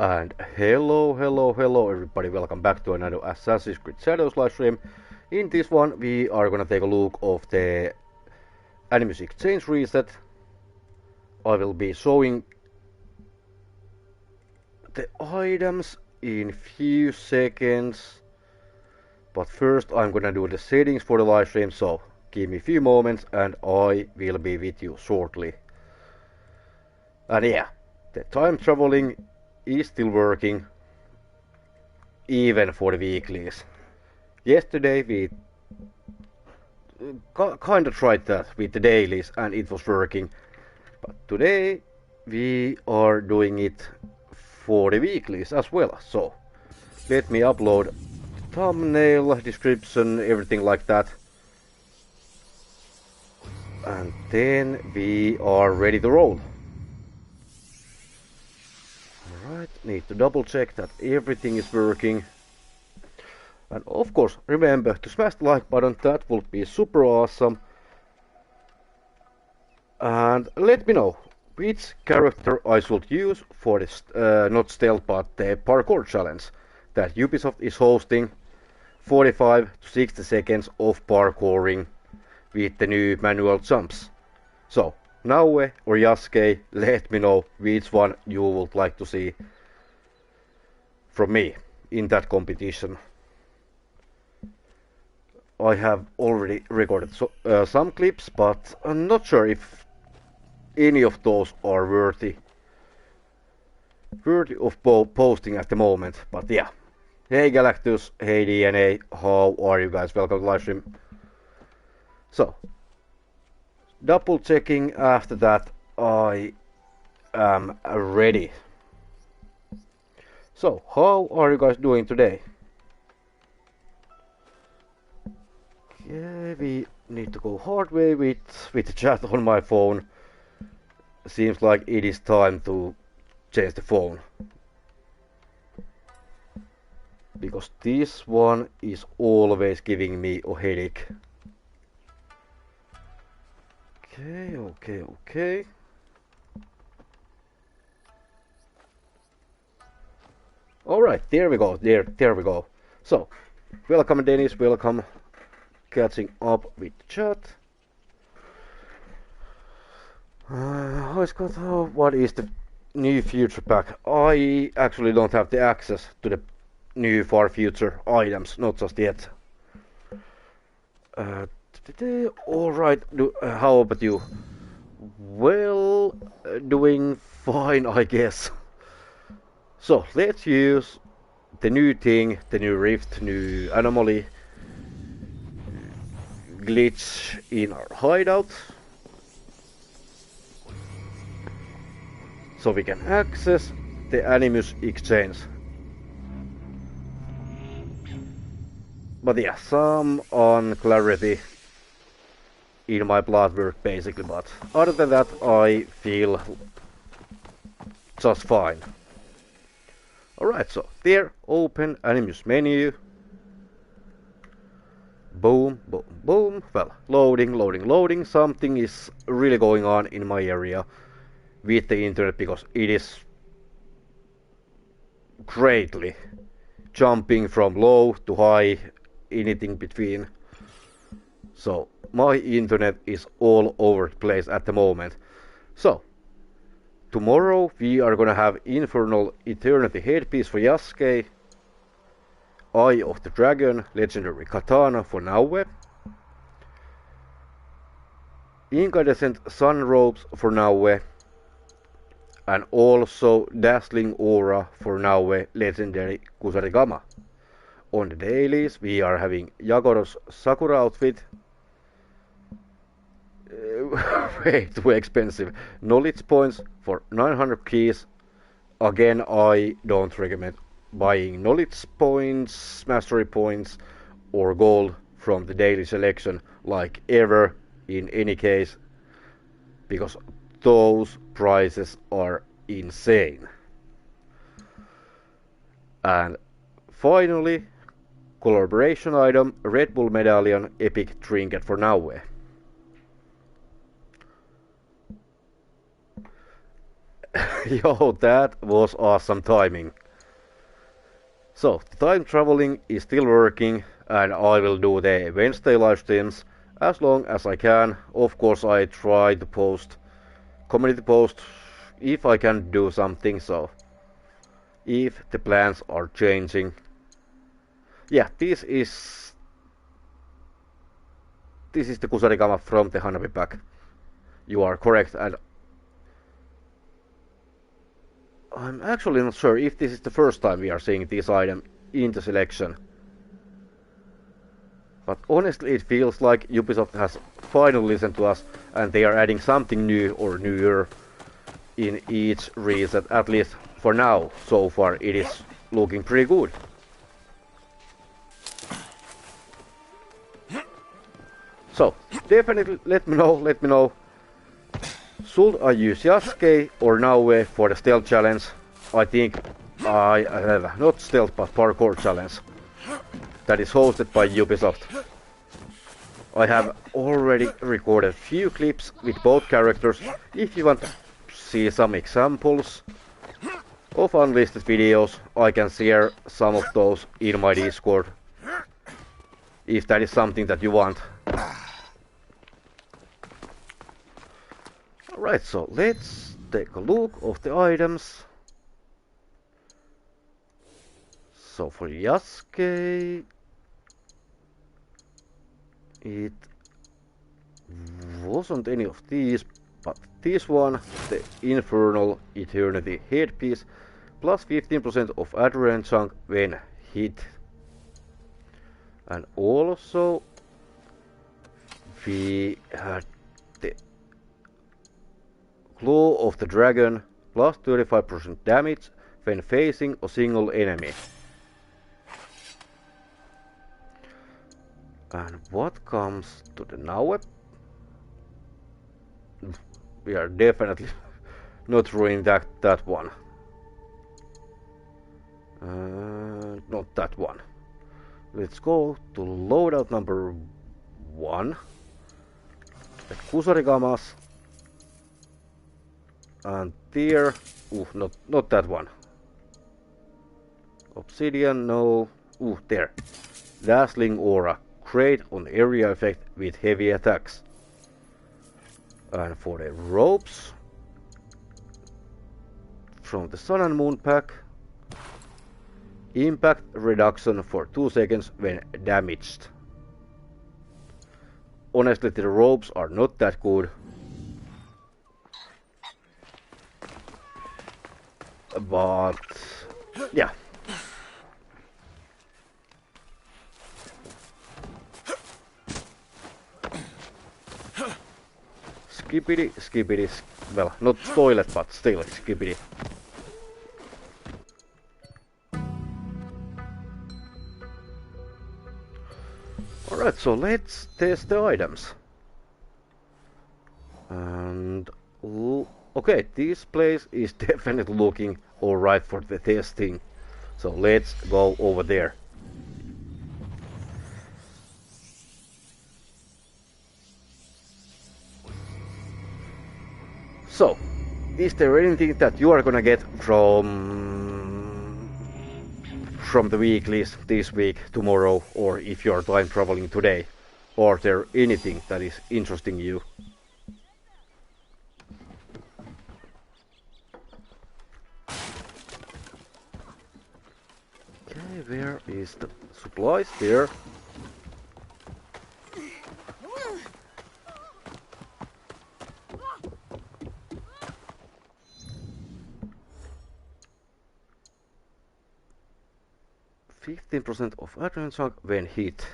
And hello everybody, welcome back to another Assassin's Creed Shadows live stream. In this one we are gonna take a look of the Animus Exchange reset. I will be showing the items in few seconds, but first I'm gonna do the settings for the live stream, so give me a few moments and I will be with you shortly. And yeah, the time traveling is still working, even for the weeklies. Yesterday we kinda tried that with the dailies and it was working, but today we are doing it for the weeklies as well. So let me upload thumbnail, description, everything like that, and then we are ready to roll. Alright, need to double check that everything is working. And of course, remember to smash the like button, that would be super awesome. And let me know which character I should use for this, not stealth, but the parkour challenge that Ubisoft is hosting. 45 to 60 seconds of parkouring with the new manual jumps. So, Naoe or Yasuke, let me know which one you would like to see from me in that competition. I have already recorded some clips, but I'm not sure if any of those are worthy of posting at the moment. But yeah, hey Galactus, hey DNA, how are you guys? Welcome to the live stream. So, double checking after that I am ready. So, how are you guys doing today? Yeah, we need to go hard way with the chat on my phone. Seems like it is time to change the phone, because this one is always giving me a headache. Okay. Alright, there we go, there we go. So, welcome Dennis, welcome. Catching up with the chat. What is the new future pack? I actually don't have the access to the new far future items, not just yet. Alright, how about you? Well, doing fine, I guess. So, let's use the new thing, the new rift, new anomaly glitch in our hideout, so we can access the Animus Exchange. But yeah, some unclarity in my blood work basically, but other than that I feel just fine. Alright, so there, open Animus menu. Boom. Well, loading. Something is really going on in my area with the internet, because it is greatly jumping from low to high, anything between. So my internet is all over the place at the moment. So tomorrow we are gonna have Infernal Eternity headpiece for Yasuke, Eye of the Dragon legendary katana for Naoe, incandescent sun robes for Naoe, and also dazzling aura for Naoe legendary kusarigama. On the dailies we are having Yagoro's Sakura outfit, way too expensive, knowledge points for 900 keys. Again, I don't recommend buying knowledge points, mastery points, or gold from the daily selection like ever in any case, because those prices are insane. And finally, collaboration item, Red Bull medallion epic trinket for Naoe. Yo, that was awesome timing. So, the time traveling is still working, and I will do the Wednesday live streams as long as I can. Of course, I try to post community post if I can do something, so if the plans are changing. Yeah, this is the kusarigama from the Hanabi pack. You are correct, and I'm actually not sure if this is the first time we are seeing this item in the selection. But honestly, it feels like Ubisoft has finally listened to us and they are adding something new or newer in each reset, at least for now. So far, it is looking pretty good. So, definitely let me know. Should I use Yasuke or Naoe for the stealth challenge? I think not stealth but parkour challenge. That is hosted by Ubisoft. I have already recorded a few clips with both characters. If you want to see some examples of unlisted videos, I can share some of those in my Discord. If that is something that you want. Alright, so let's take a look of the items. So for Yasuke, it wasn't any of these, but this one, the Infernal Eternity headpiece, plus 15% of adrenaline chunk when hit. And also we had the Claw of the Dragon, plus 35% damage when facing a single enemy. And what comes to the Naoe? We are definitely not ruining that one. Not that one. Let's go to loadout number 1. The kusarigamas. And there, not that one. Obsidian, no. There. Dazzling aura. Great on area effect with heavy attacks. And for the ropes, from the Sun and Moon pack, impact reduction for 2 seconds when damaged. Honestly, the ropes are not that good. But yeah. Skippity, well, not toilet, but still skippity. Alright, so let's test the items. And okay, this place is definitely looking alright for the testing. So let's go over there. So, is there anything that you are gonna get from the weeklies this week, tomorrow, or if you are time traveling today? Or there anything that is interesting you? Okay, where is the supplies? There. %15% of adrenaline chunk when hit.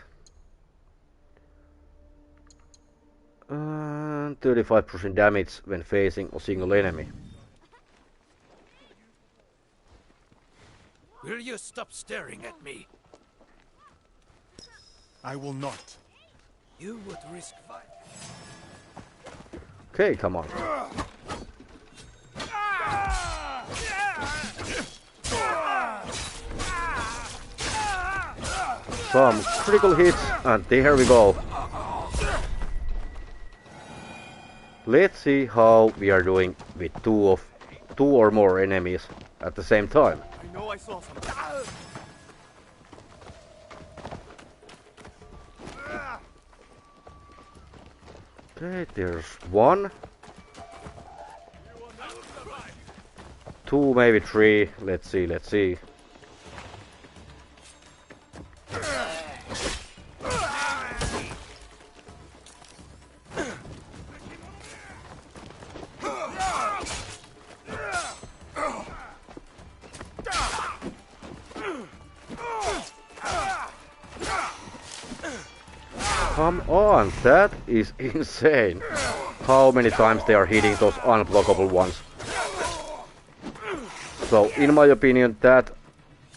And 35% damage when facing a single enemy. Will you stop staring at me? I will not. You would risk fight. Okay, come on. Some critical hits, and there we go. Let's see how we are doing with two 2 or more enemies at the same time. I know I saw some. Okay, there's 1. 2, maybe 3. Let's see, let's see. Come on, that is insane. How many times they are hitting those unblockable ones. So, in my opinion, that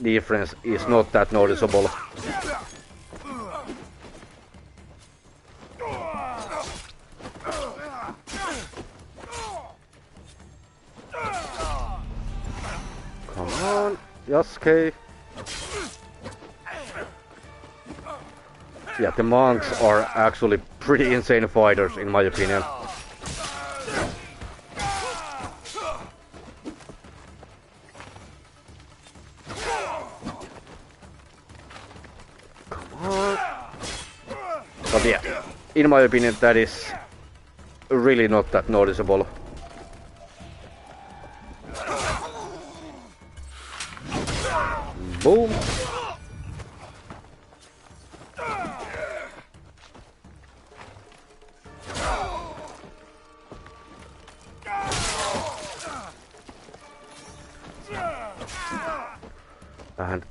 difference is not that noticeable. Come on, Yasuke. Yeah, the monks are actually pretty insane fighters, in my opinion. Come on. But yeah, in my opinion, that is really not that noticeable. Boom. And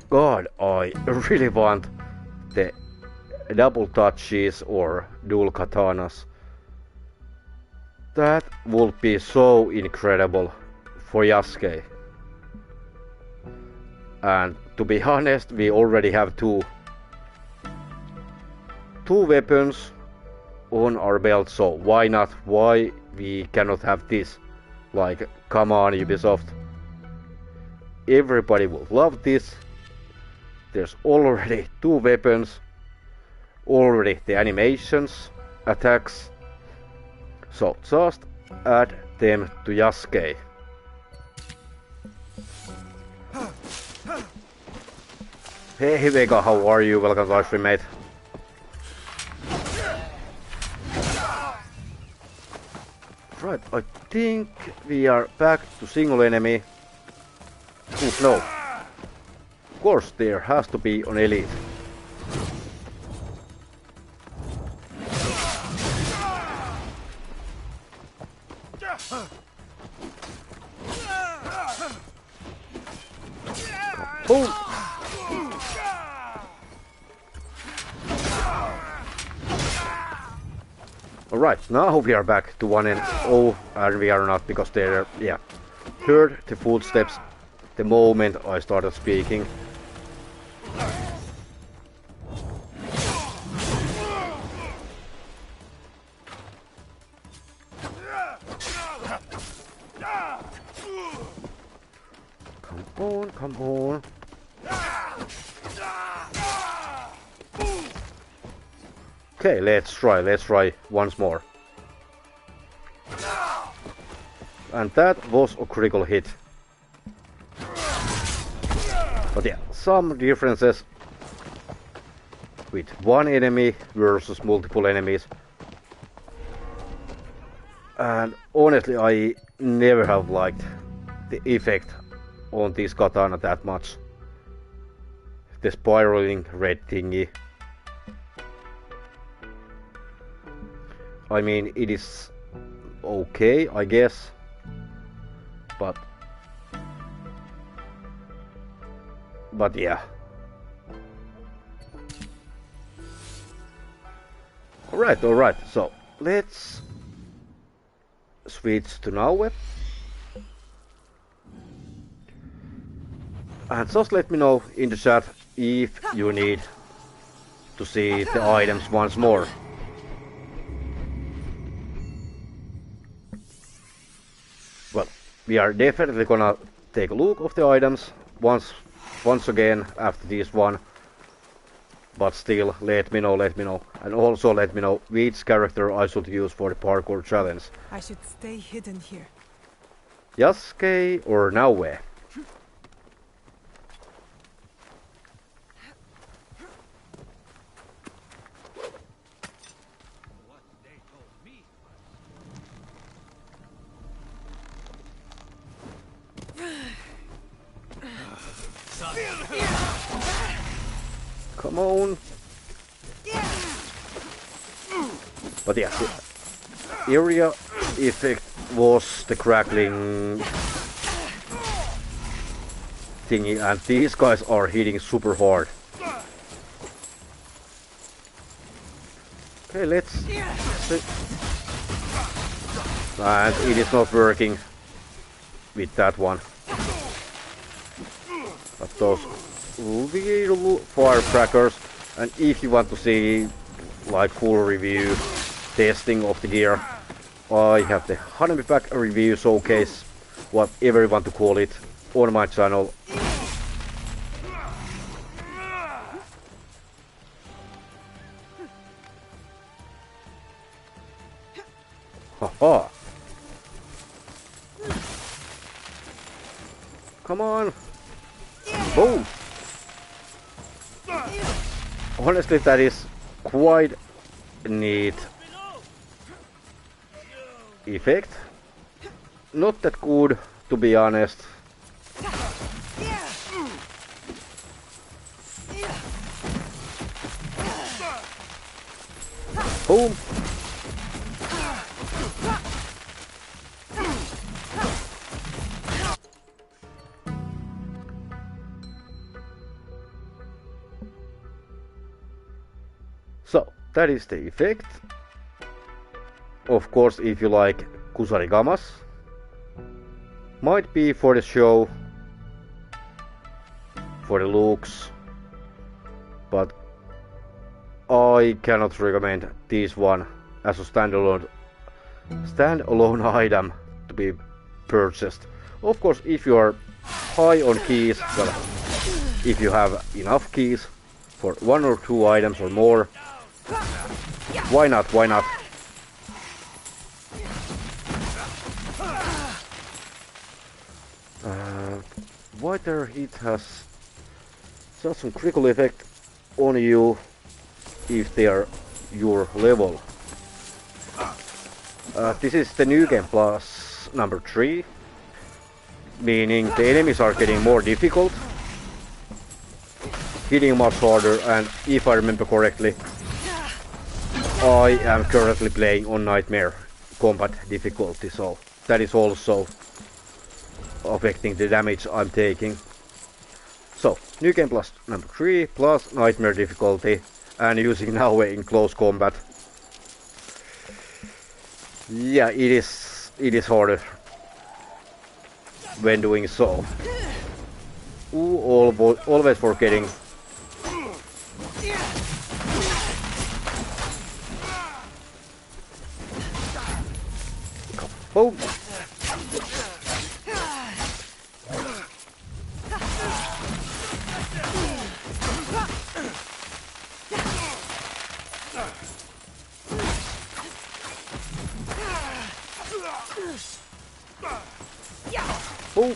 God, I really want the double touches or dual katanas. That would be so incredible for Yasuke. And to be honest, we already have two weapons on our belt, so why not? Why we cannot have this? Like, come on, Ubisoft. Everybody will love this. There's already 2 weapons, already the animations, attacks. So just add them to Yasuke. Hey Vega, how are you? Welcome to live stream, mate. Right, I think we are back to single enemy. Ooh, no. Of course, there has to be an elite. Boom! Alright, now we are back to 1 and 0, and we are not, because they're, yeah, heard the footsteps the moment I started speaking. Come on, come on. Okay, let's try once more. And that was a critical hit. But yeah, some differences with one enemy versus multiple enemies. And honestly, I never have liked the effect on this katana that much. The spiraling red thingy. I mean, it is okay, I guess, but yeah. Alright, so let's switch to Naoe. And just let me know in the chat if you need to see the items once more. Well, we are definitely gonna take a look of the items once again after this one. But still, let me know. And also let me know which character I should use for the parkour challenge. I should stay hidden here. Yasuke or Naoe? Come on. But yeah, the area effect was the crackling thingy, and these guys are hitting super hard. Okay, let's see. And it is not working with that one. But those little firecrackers, and if you want to see like full review testing of the gear, I have the Hanami Pack review showcase, whatever you want to call it, on my channel. Haha! Come on! Boom! Honestly, that is quite neat effect. Not that good, to be honest. Boom! So, that is the effect. Of course, if you like kusarigamas, might be for the show, for the looks, but I cannot recommend this one as a standalone item to be purchased. Of course, if you are high on keys, well, if you have enough keys for 1 or 2 items or more, why not? Why not? Whether it has just some critical effect on you if they are your level. This is the new game plus number 3, meaning the enemies are getting more difficult, hitting much harder, and if I remember correctly, I am currently playing on Nightmare combat difficulty, so that is also affecting the damage I'm taking. So, new game plus number 3 plus Nightmare difficulty, and using Naoe in close combat. Yeah, it is harder when doing so. Ooh, always forgetting. Boom. Boom.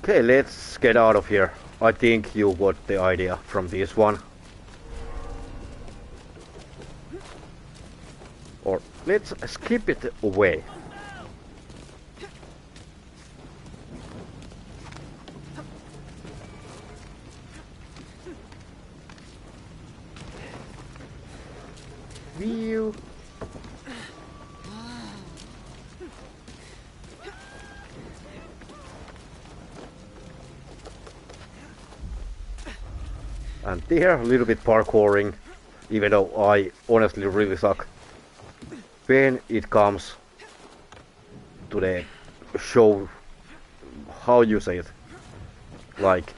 Okay, let's get out of here. I think you got the idea from this one. Or let's skip it away. View. And there, a little bit parkouring, even though I honestly really suck when it comes to the show, how you say it, like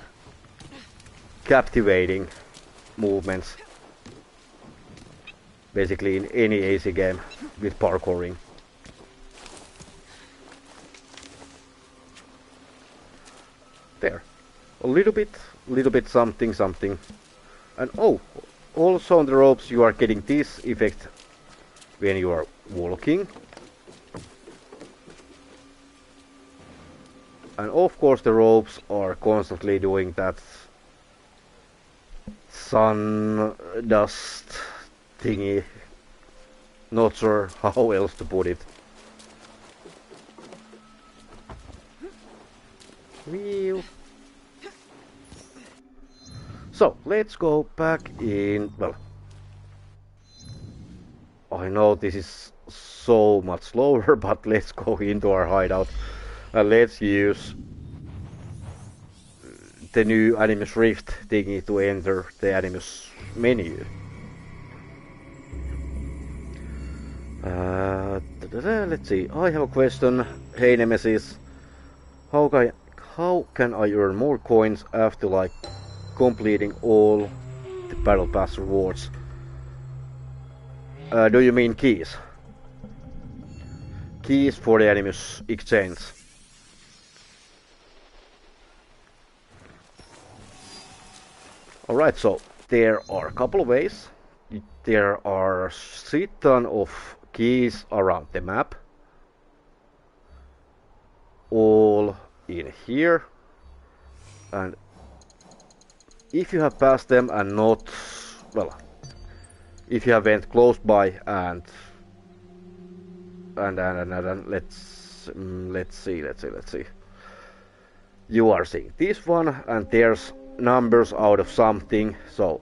captivating movements, basically in any AC game with parkouring. There, a little bit something, and oh, Also on the ropes you are getting this effect when you are walking. And of course the ropes are constantly doing that sun dust thingy. Not sure how else to put it. Whew. So let's go back in. Well, I know this is so much slower, but let's go into our hideout and let's use the new Animus Rift thingy to enter the Animus menu. Let's see, I have a question. Hey Nemesis, how can I earn more coins after like completing all the Battle Pass rewards? Do you mean keys? Keys for the Animus exchange. Alright, so there are a couple of ways. There are a shit ton of keys around the map. All in here. And if you have passed them and not, well, if you have went close by and let's see. You are seeing this one and there's numbers out of something, so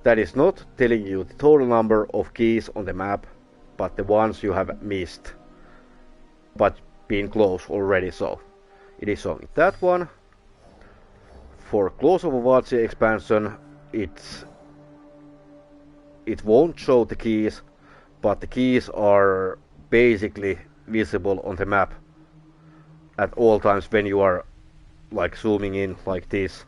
that is not telling you the total number of keys on the map, but the ones you have missed, but been close already, so it is showing that one. For Claws of Awaji Expansion, it won't show the keys, but the keys are basically visible on the map at all times when you are like zooming in like this.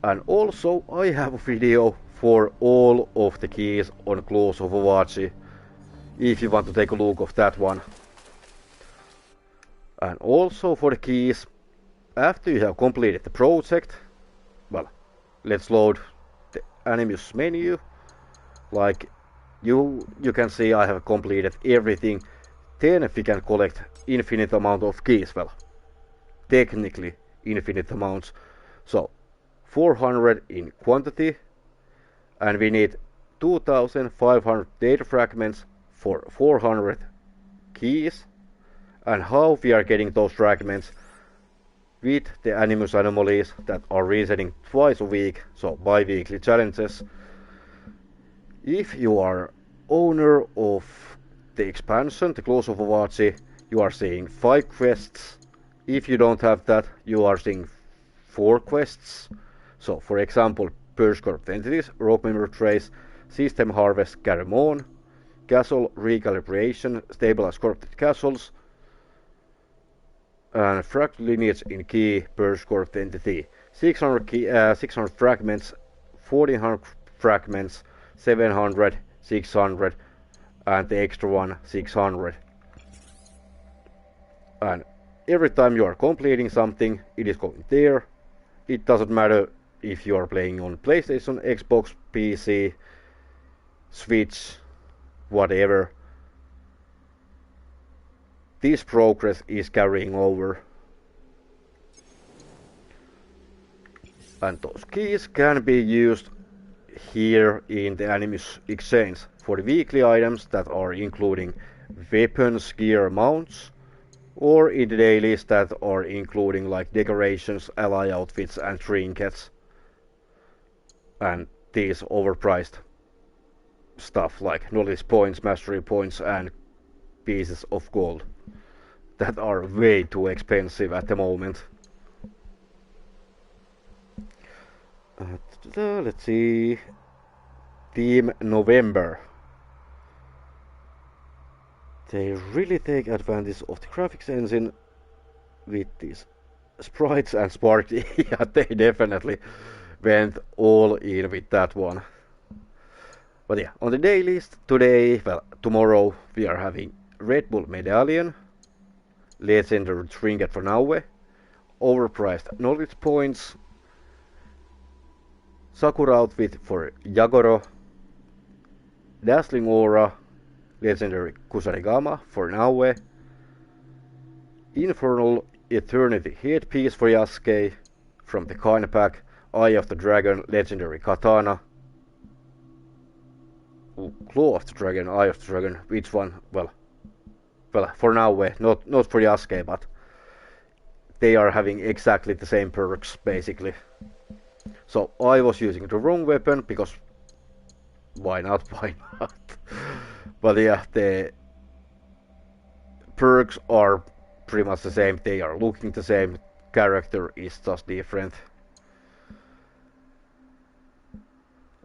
And also I have a video for all of the keys on Claws of Awaji, if you want to take a look of that one. And also for the keys, after you have completed the project, well, let's load the Animus menu. Like you can see I have completed everything. Then we can collect infinite amount of keys, well, technically infinite amounts. So 400 in quantity, and we need 2500 data fragments for 400 keys. And how we are getting those fragments? With the Animus Anomalies that are resetting twice a week, so bi-weekly challenges. If you are owner of the expansion, the Claws of Awaji, you are seeing 5 quests. If you don't have that, you are seeing 4 quests. So, for example, Purge Corrupt Entities, Rope Member Trace, System Harvest, Garamon, Castle Recalibration, Stabilize Corrupted Castles, and Fractal Lineage in Key, Purge Corrupt Entity. 600 fragments, 1400 fragments, 700, 600, and the extra one, 600. And every time you are completing something, it is going there. It doesn't matter if you are playing on PlayStation, Xbox, PC, Switch, whatever. This progress is carrying over. And those keys can be used here in the Animus Exchange for the weekly items that are including weapons, gear, mounts, or in the dailies that are including like decorations, ally outfits and trinkets. And these overpriced stuff like knowledge points, mastery points and pieces of gold that are way too expensive at the moment. Let's see. Team November. They really take advantage of the graphics engine with these sprites and sparkly. Yeah, they definitely went all in with that one. But yeah, on the day list today, well, tomorrow we are having Red Bull Medallion, Legendary Trinket for Naoe, overpriced knowledge points, Sakura outfit for Yagoro, Dazzling Aura, legendary Kusarigama for Naoe, Infernal Eternity headpiece for Yasuke from the kind pack, Eye of the Dragon, legendary katana. Claw of the Dragon, Eye of the Dragon, which one? Well, for Naoe, not for Yasuke, but they are having exactly the same perks, basically. So I was using the wrong weapon, because why not, why not? But yeah, the perks are pretty much the same, they are looking the same, character is just different.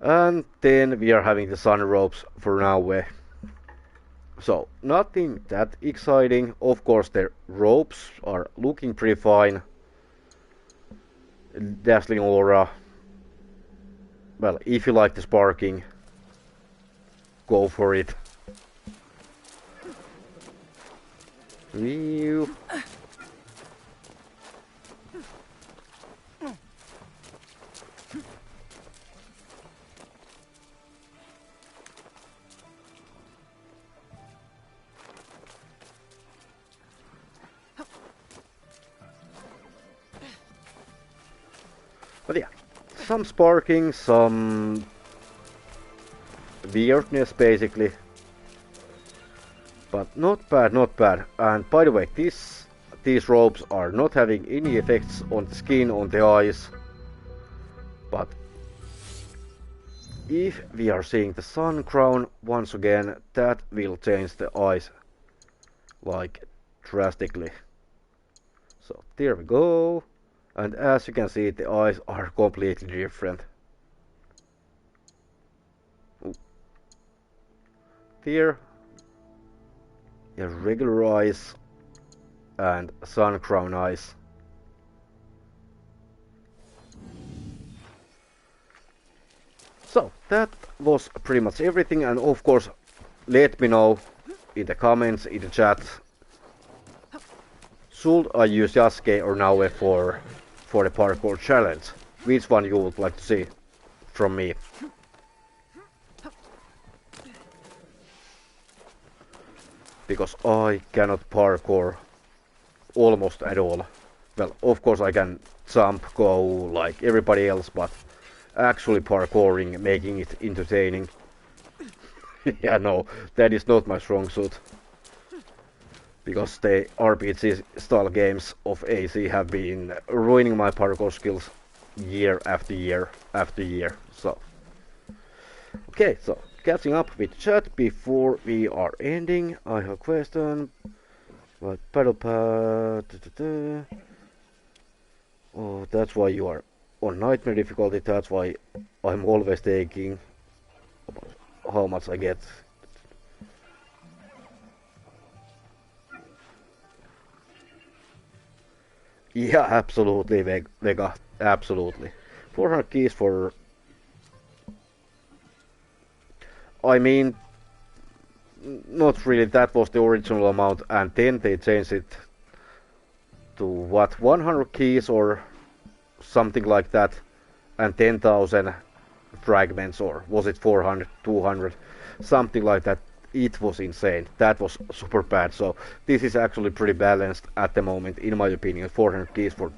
And then we are having the sun ropes for Naoe. So, nothing that exciting. Of course, the ropes are looking pretty fine. Dazzling Aura. Well, if you like the sparking, go for it. Whew. But yeah, some sparking, some weirdness basically. But not bad, not bad. And by the way, these ropes are not having any effects on the skin, on the eyes. But if we are seeing the sun crown once again, that will change the eyes like drastically. So there we go. And as you can see, the eyes are completely different. Ooh. There, yeah, regular eyes and sun crown eyes. So that was pretty much everything, and of course, let me know in the comments, in the chat, should I use Yasuke or Naoe for the parkour challenge? Which one you would like to see from me? Because I cannot parkour almost at all. Well, of course I can jump, go like everybody else, but actually parkouring, making it entertaining. Yeah, no, that is not my strong suit. Because the RPG style games of AC have been ruining my parkour skills year after year after year. So, okay, so catching up with chat before we are ending. I have a question. What paddle pad? Oh, that's why you are on nightmare difficulty. That's why I'm always taking how much I get. Yeah, absolutely, Vega, absolutely. 400 keys for... I mean, not really, that was the original amount, and then they changed it to, what, 100 keys or something like that, and 10,000 fragments, or was it 400, 200, something like that. It was insane. That was super bad. So this is actually pretty balanced at the moment, in my opinion. 400 keys for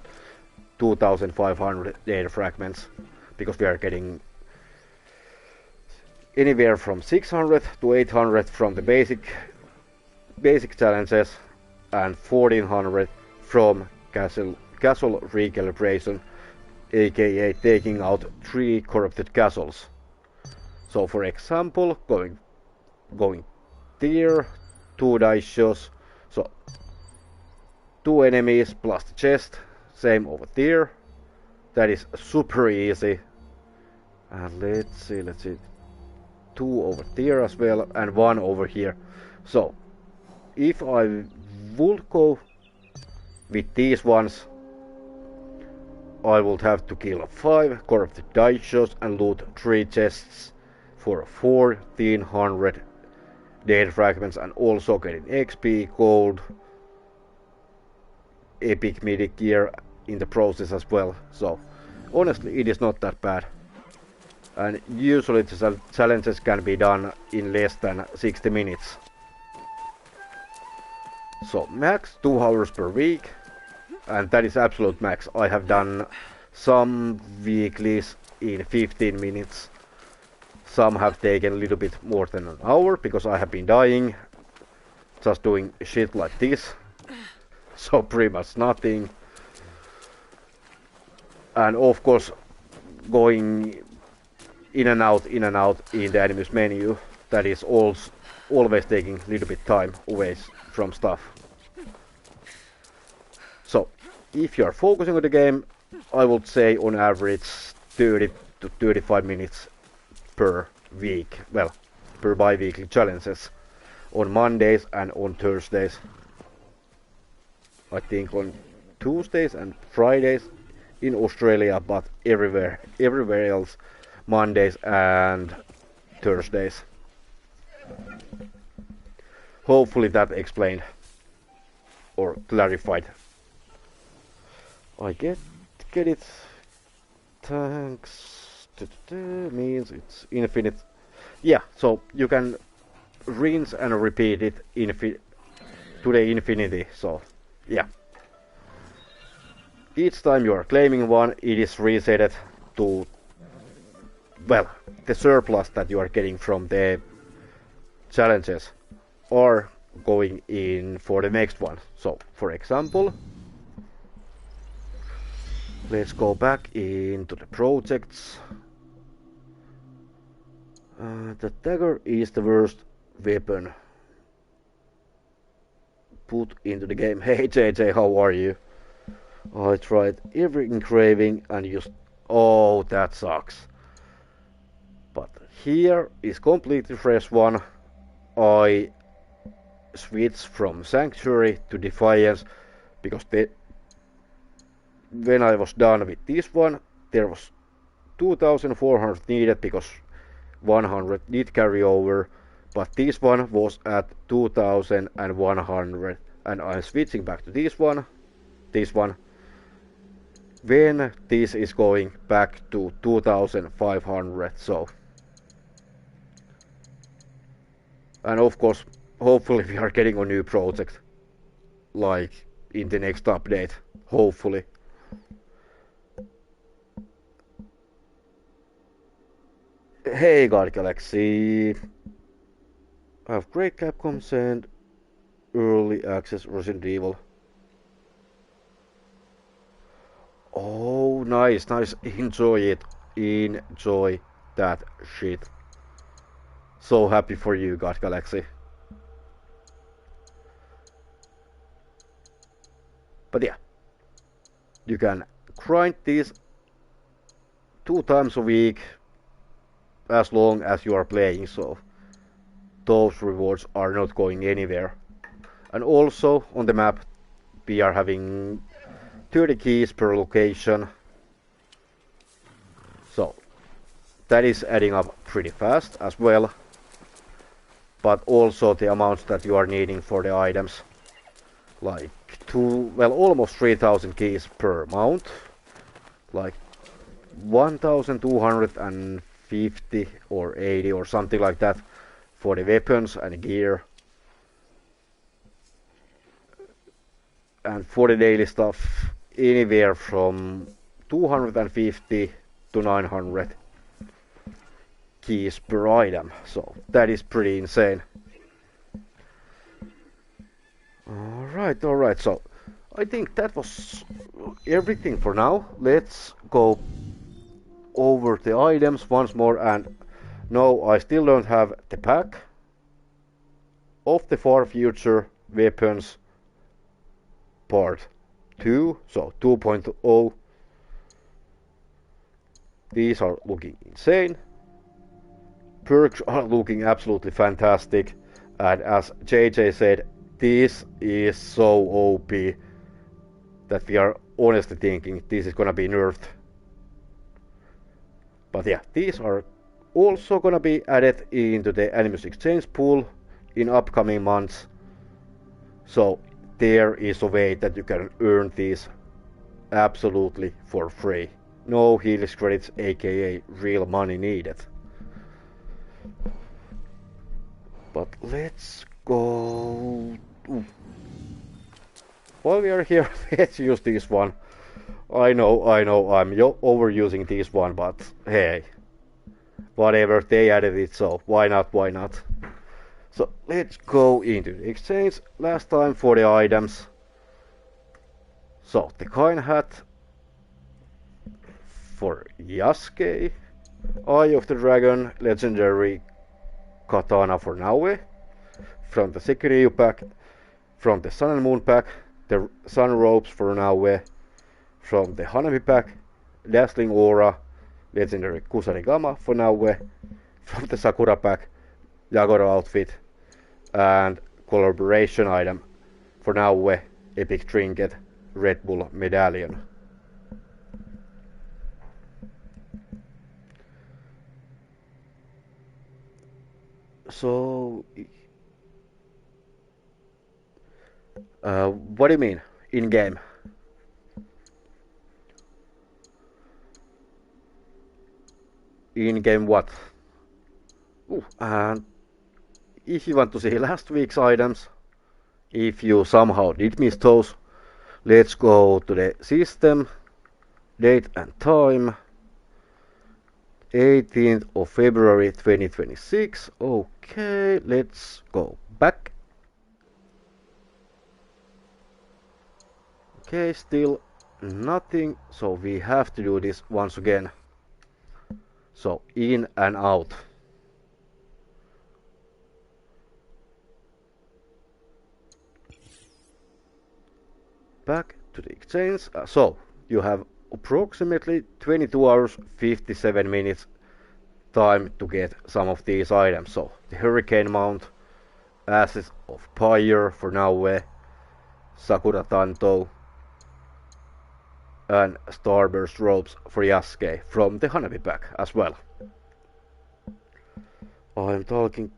2,500 data fragments, because we are getting anywhere from 600 to 800 from the basic challenges, and 1,400 from castle recalibration, aka taking out 3 corrupted castles. So for example, going there, 2 dice shows, so 2 enemies plus the chest, same over there. That is super easy. And let's see, 2 over there as well, and 1 over here. So if I would go with these ones, I would have to kill 5 corrupted dice shows and loot 3 chests for 1,400 data fragments, and also getting XP, gold, epic mythic gear in the process as well. So honestly, it is not that bad. and usually the challenges can be done in less than 60 minutes. So max 2 hours per week, and that is absolute max. I have done some weeklies in 15 minutes. Some have taken a little bit more than an hour because I have been dying just doing shit like this. So pretty much nothing. And of course going in and out in the Animus menu, that is always taking a little bit time away from stuff. So if you are focusing on the game, I would say on average 30 to 35 minutes per week, well, per bi-weekly challenges on Mondays and on Thursdays. I think on Tuesdays and Fridays in Australia, but everywhere else Mondays and Thursdays. Hopefully that explained or clarified. I get it. Thanks. Means it's infinite. Yeah, so you can rinse and repeat it to the infinity. So yeah. Each time you are claiming one, it is resetted to, well, the surplus that you are getting from the challenges or going in for the next one. So for example, let's go back into the projects. The dagger is the worst weapon put into the game. Hey JJ, how are you? I tried every engraving and just... oh, that sucks. But here is completely fresh one. I switched from Sanctuary to Defiance because when I was done with this one, there was 2400 needed because 100 did carry over, but this one was at 2100 and I'm switching back to this one, when this is going back to 2500. So, and of course hopefully we are getting a new project like in the next update, hopefully. Hey God Galaxy, I have great Capcom send early access Resident Evil. Oh, nice. Enjoy it. Enjoy that shit. So happy for you, God Galaxy. But yeah, you can grind this 2 times a week as long as you are playing, so those rewards are not going anywhere. And also on the map we are having 30 keys per location, so that is adding up pretty fast as well, but also the amounts that you are needing for the items, like almost 3000 keys per mount, like 1250 or 80 or something like that for the weapons and gear, and for the daily stuff anywhere from 250 to 900 keys per item, so that is pretty insane. Alright, so I think that was everything for now. Let's go over the items once more, and no, I still don't have the pack of the Far Future weapons part 2, so 2.0. These are looking insane. Perks are looking absolutely fantastic, and as JJ said, this is so OP that we are honestly thinking this is gonna be nerfed. But yeah, these are also gonna be added into the Animus exchange pool in upcoming months, so there is a way that you can earn these absolutely for free. No helix credits, aka real money needed. But let's go... Ooh. While we are here, let's use this one. I know, I'm overusing this one, but hey. Whatever, they added it, so why not? So let's go into the exchange. Last time for the items. So the coin hat for Yasuke. Eye of the Dragon, legendary katana for Naoe. From the Sekiryu pack. From the Sun and Moon pack, the Sun Robes for Naoe. From the Hanabi pack, Dazzling Aura, legendary kusarigama for Naoe. From the Sakura pack, Yagoro outfit. And collaboration item for Naoe, epic trinket, Red Bull medallion. So, what do you mean in game? In game what? Ooh, and if you want to see last week's items, if you somehow did miss those, let's go to the system, date and time, 18th of February 2026. Okay, let's go back. Okay, still nothing, so we have to do this once again. So in and out. Back to the exchange. So you have approximately 22 hours 57 minutes time to get some of these items. So the Hurricane Mount, Ashes of Pyre for Naoe, Sakura Tanto, and Starburst Robes for Yasuke from the Hanabi pack as well. I'm talking...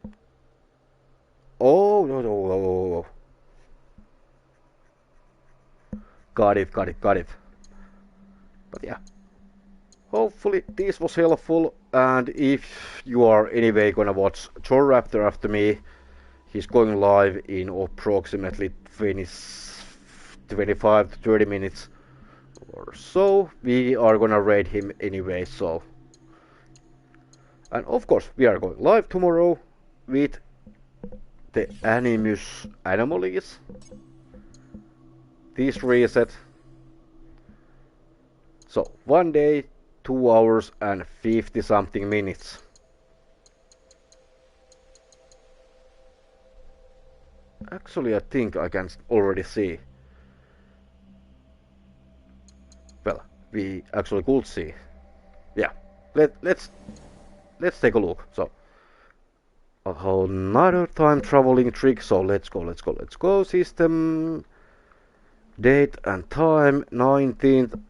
Oh, no. Got it. But yeah. Hopefully this was helpful, and if you are anyway gonna watch Raptor after me, he's going live in approximately 25 to 30 minutes or so. We are gonna raid him anyway, so... And of course, we are going live tomorrow with the Animus Anomalies. This reset. So, 1 day, 2 hours and 50 something minutes. Actually, I think I can already see. Well, we actually could see. Yeah, let's take a look. So, another time traveling trick. So let's go. System, date and time, 19th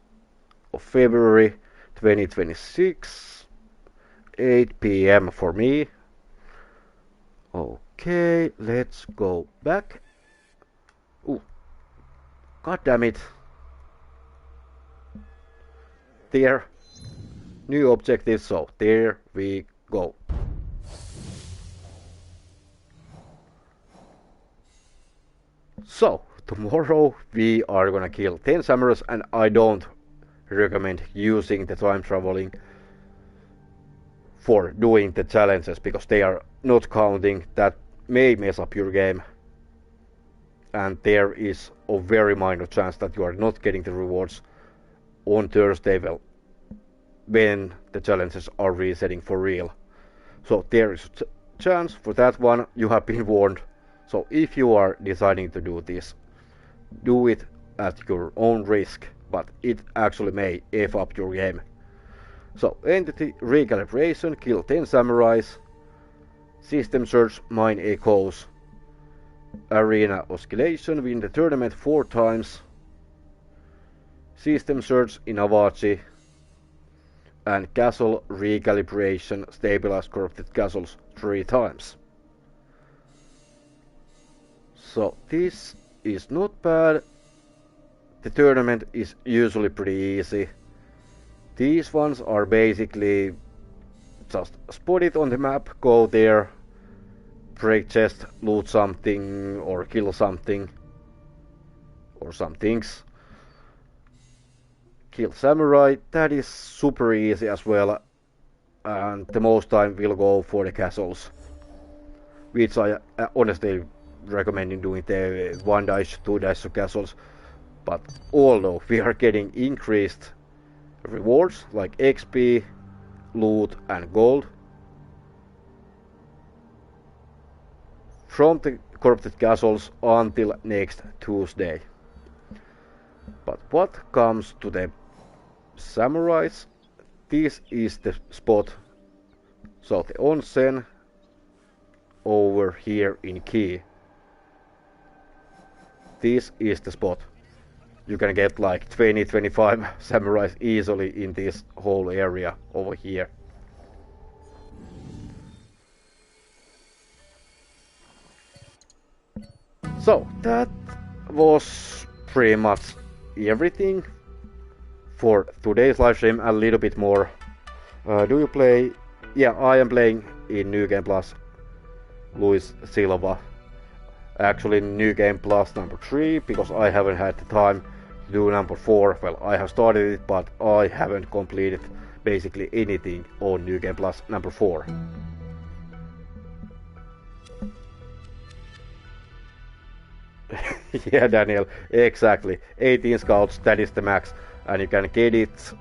of February 2026, 8 p.m. for me. Okay, let's go back. Ooh, god damn it. There, new objective, so there we go. So, tomorrow we are gonna kill 10 samurais, and I don't recommend using the time traveling for doing the challenges, because they are not counting. That may mess up your game, and there is a very minor chance that you are not getting the rewards on Thursday when the challenges are resetting for real. So there is a chance for that one. You have been warned. So if you are deciding to do this, do it at your own risk, but it actually may F up your game. So entity recalibration, kill 10 samurais, system search, mine echoes, arena oscillation, win the tournament 4 times, system search in Awaji, and castle recalibration, stabilize corrupted castles 3 times. So this is not bad. The tournament is usually pretty easy. These ones are basically just spot it on the map, go there, break chest, loot something, or kill something, or some things. Kill samurai, that is super easy as well, and the most time will go for the castles, which I honestly recommend doing the 1 dice, 2 dice castles. But although we are getting increased rewards like XP, loot and gold from the corrupted castles until next Tuesday. But what comes to the samurais, this is the spot. So the onsen over here in Key. This is the spot. You can get like 20-25 samurais easily in this whole area over here. So that was pretty much everything for today's live stream. A little bit more. Do you play? Yeah, I am playing in New Game Plus Luis Silva. Actually New Game Plus number 3, because I haven't had the time to do number 4. Well, I have started it, but I haven't completed basically anything on New Game Plus number 4. Yeah, Daniel, exactly. 18 scouts, that is the max, and you can get it.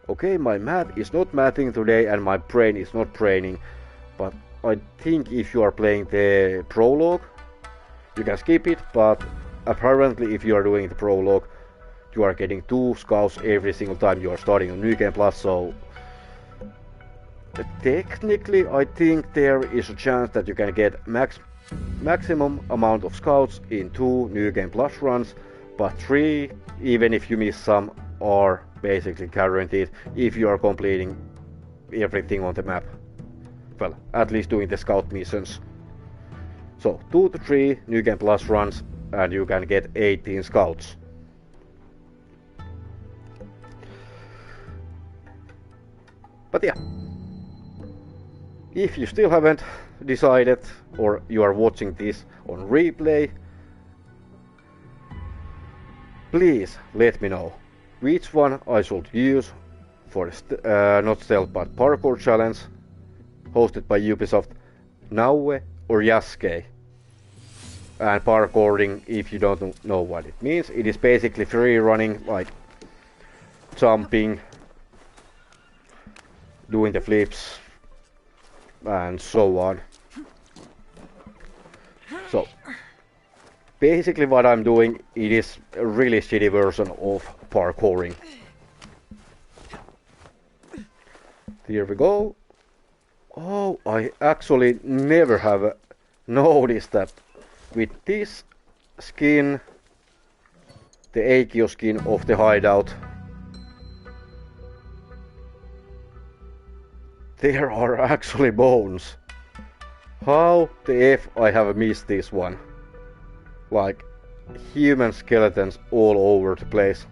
Okay, my math is not mathing today and my brain is not braining, but I think if you are playing the prologue, you can skip it, but apparently if you are doing the prologue, you are getting 2 scouts every single time you are starting a New Game Plus, so technically I think there is a chance that you can get maximum amount of scouts in 2 New Game Plus runs, but 3, even if you miss some, are basically guaranteed if you are completing everything on the map. Well, at least doing the scout missions. So 2 to 3 New Game Plus runs and you can get 18 scouts. But yeah, if you still haven't decided or you are watching this on replay, please let me know which one I should use for not stealth but parkour challenge hosted by Ubisoft, Naoe or Yasuke. And parkouring, if you don't know what it means, it is basically free running, like jumping, doing the flips and so on. So basically what I'm doing, it is a really shitty version of parkouring. Here we go. Oh, I actually never have noticed that with this skin, the Ezio skin of the hideout, there are actually bones. How the F I have missed this one? Like human skeletons all over the place.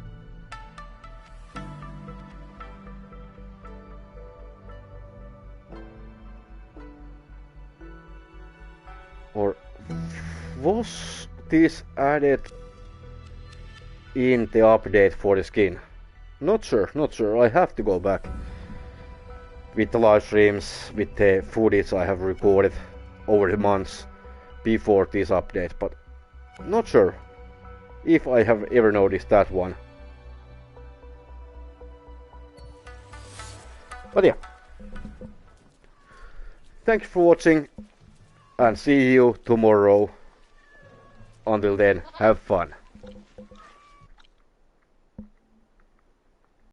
Or was this added in the update for the skin? Not sure. I have to go back with the live streams, with the footage I have recorded over the months before this update, but not sure if I have ever noticed that one. But yeah, thank you for watching and see you tomorrow. Until then, have fun.